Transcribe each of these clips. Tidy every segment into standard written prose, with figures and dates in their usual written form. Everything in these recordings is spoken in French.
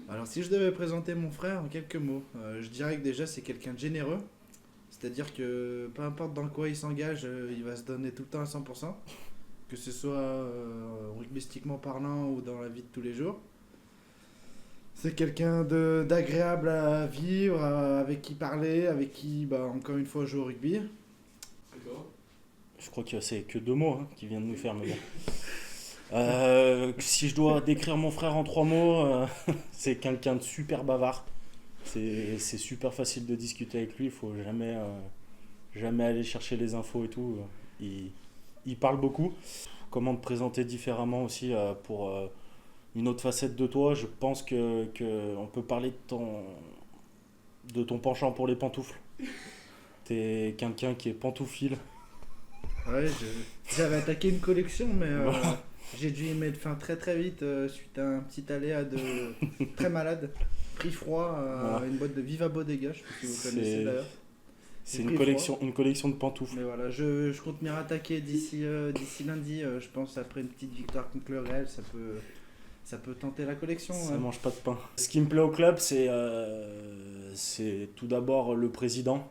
Alors si je devais présenter mon frère en quelques mots, je dirais que déjà c'est quelqu'un de généreux. C'est-à-dire que peu importe dans quoi il s'engage, il va se donner tout le temps à 100%. Que ce soit rugbystiquement parlant ou dans la vie de tous les jours. C'est quelqu'un d'agréable à vivre, avec qui parler, avec qui, bah, encore une fois, jouer au rugby. Je crois que c'est que deux mots qui viennent de nous faire, mais bon. Si je dois décrire mon frère en trois mots, c'est quelqu'un de super bavard. C'est super facile de discuter avec lui, il faut jamais aller chercher les infos et tout. Il parle beaucoup. Comment te présenter différemment aussi pour une autre facette de toi? Je pense que on peut parler de ton penchant pour les pantoufles. T'es quelqu'un qui est pantouphile. Ouais, j'avais attaqué une collection, mais Voilà. j'ai dû y mettre fin très très vite suite à un petit aléa de très malade. Pris froid Voilà. à une boîte de Viva Bodega, je sais pas si vous connaissez C'est d'ailleurs. J'ai c'est pris froid. une collection de pantoufles. Mais voilà, je compte m'y rattaquer d'ici lundi. Je pense après une petite victoire contre le Real, ça peut tenter la collection. Ça Ouais. mange pas de pain. Ce qui me plaît au club, c'est tout d'abord le président,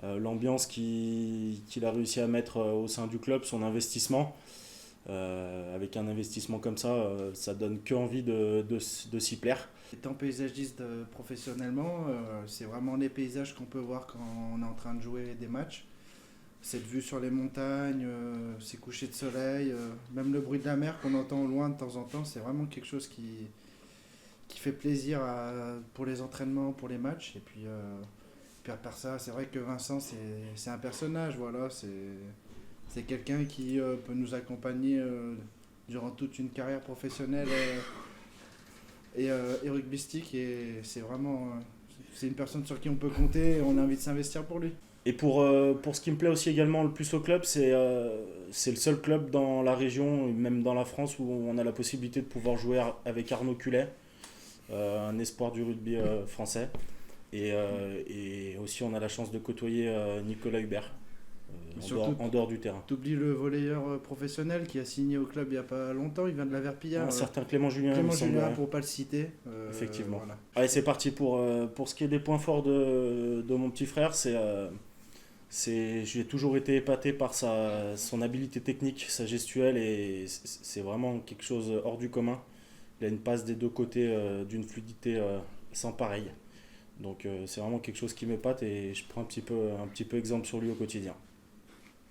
l'ambiance qu'il a réussi à mettre au sein du club, son investissement. Avec un investissement comme ça donne que envie de s'y plaire. Étant paysagiste professionnellement, c'est vraiment les paysages qu'on peut voir quand on est en train de jouer des matchs. Cette vue sur les montagnes, ces couchers de soleil, même le bruit de la mer qu'on entend au loin de temps en temps, c'est vraiment quelque chose qui fait plaisir pour les entraînements, pour les matchs. Et puis à part ça, c'est vrai que Vincent, c'est un personnage, voilà, c'est quelqu'un qui peut nous accompagner durant toute une carrière professionnelle et rugbystique. Et c'est vraiment c'est une personne sur qui on peut compter et on a envie de s'investir pour lui. Et pour ce qui me plaît aussi également le plus au club, c'est le seul club dans la région, même dans la France, où on a la possibilité de pouvoir jouer avec Arnaud Culet, un espoir du rugby français. Et aussi on a la chance de côtoyer Nicolas Hubert, Et surtout, en dehors du terrain. t'oublies le volleyeur professionnel qui a signé au club il n'y a pas longtemps, il vient de la Verpillière. Un certain Clément Julien, il me Clément semble. Julien, Ouais. pour pas le citer. Effectivement. Voilà. Allez, c'est parti pour ce qui est des points forts de mon petit frère. J'ai toujours été épaté par son habileté technique, sa gestuelle, et c'est vraiment quelque chose hors du commun. Il a une passe des deux côtés d'une fluidité sans pareil. Donc c'est vraiment quelque chose qui m'épate et je prends un petit peu exemple sur lui au quotidien.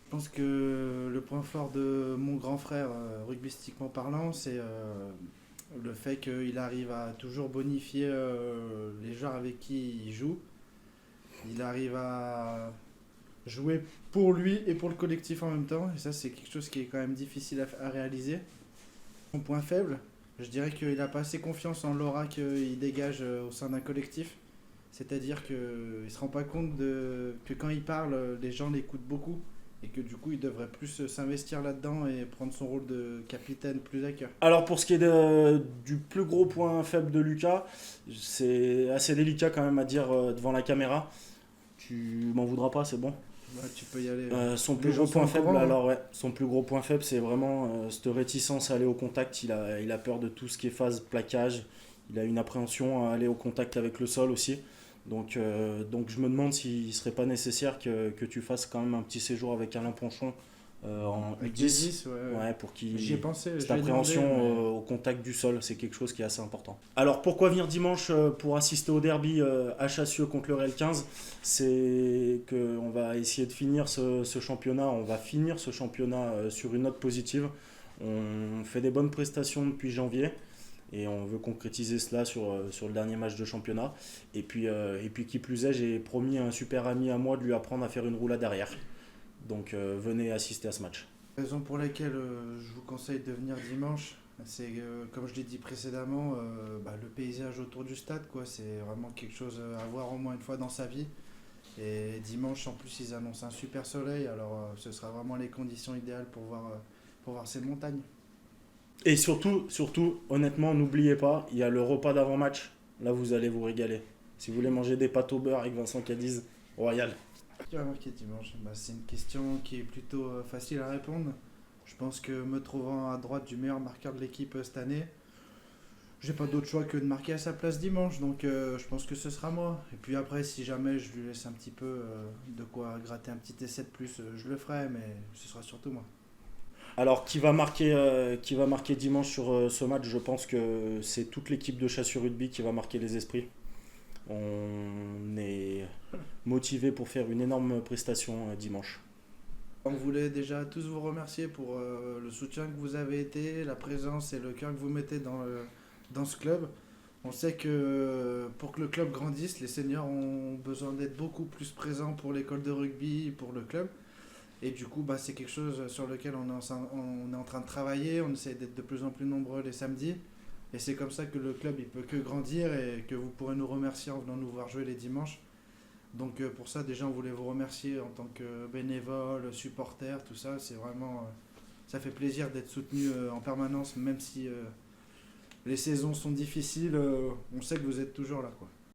Je pense que le point fort de mon grand frère, rugbystiquement parlant, c'est le fait qu'il arrive à toujours bonifier les joueurs avec qui il joue. Il arrive à jouer pour lui et pour le collectif en même temps. Et ça, c'est quelque chose qui est quand même difficile à réaliser. Son point faible, je dirais qu'il n'a pas assez confiance en l'aura qu'il dégage au sein d'un collectif. C'est-à-dire qu'il ne se rend pas compte que quand il parle, les gens l'écoutent beaucoup. Et que du coup, il devrait plus s'investir là-dedans et prendre son rôle de capitaine plus à cœur. Alors pour ce qui est du plus gros point faible de Lucas, c'est assez délicat quand même à dire devant la caméra. Tu m'en voudras pas, c'est bon. Ouais, tu peux y aller. Son Les plus gens gros sont point au faible, courant, hein. alors ouais, son plus gros point faible, c'est vraiment cette réticence à aller au contact. Il a peur de tout ce qui est phase plaquage. Il a une appréhension à aller au contact avec le sol aussi. Donc je me demande s'il serait pas nécessaire que tu fasses quand même un petit séjour avec Alain Ponchon en Avec U10. J10, ouais. Ouais, pour qu'il J'y ai pensé, cette je lui ai demandé. appréhension Mais... au contact du sol, c'est quelque chose qui est assez important. Alors pourquoi venir dimanche pour assister au derby à Chassieux contre le Real 15? C'est qu'on va essayer de finir ce championnat, on va finir ce championnat sur une note positive. On fait des bonnes prestations depuis janvier et on veut concrétiser cela sur le dernier match de championnat. Et puis qui plus est, j'ai promis à un super ami à moi de lui apprendre à faire une roulade arrière. Donc venez assister à ce match. La raison pour laquelle je vous conseille de venir dimanche, c'est comme je l'ai dit précédemment, le paysage autour du stade, quoi. C'est vraiment quelque chose à voir au moins une fois dans sa vie. Et dimanche, en plus, ils annoncent un super soleil, alors ce sera vraiment les conditions idéales pour voir ces montagnes. Et surtout, honnêtement, n'oubliez pas, il y a le repas d'avant-match. Là, vous allez vous régaler. Si vous voulez manger des pâtes au beurre avec Vincent Cadiz, royal. Qui va marquer dimanche? C'est une question qui est plutôt facile à répondre. Je pense que me trouvant à droite du meilleur marqueur de l'équipe cette année, J'ai pas d'autre choix que de marquer à sa place dimanche, donc je pense que ce sera moi. Et puis après, si jamais je lui laisse un petit peu de quoi gratter un petit essai de plus, je le ferai, mais ce sera surtout moi. Alors, qui va marquer dimanche sur ce match? Je pense que c'est toute l'équipe de Chasseur Rugby qui va marquer les esprits. On est motivé pour faire une énorme prestation dimanche. On voulait déjà tous vous remercier pour le soutien que vous avez été, la présence et le cœur que vous mettez dans ce club. On sait que pour que le club grandisse, les seniors ont besoin d'être beaucoup plus présents pour l'école de rugby, pour le club. Et du coup, bah, c'est quelque chose sur lequel on est en train de travailler. On essaie d'être de plus en plus nombreux les samedis. Et c'est comme ça que le club il peut que grandir et que vous pourrez nous remercier en venant nous voir jouer les dimanches. Donc pour ça, déjà, on voulait vous remercier en tant que bénévole, supporter, tout ça. C'est vraiment, ça fait plaisir d'être soutenu en permanence, même si les saisons sont difficiles. On sait que vous êtes toujours là, quoi.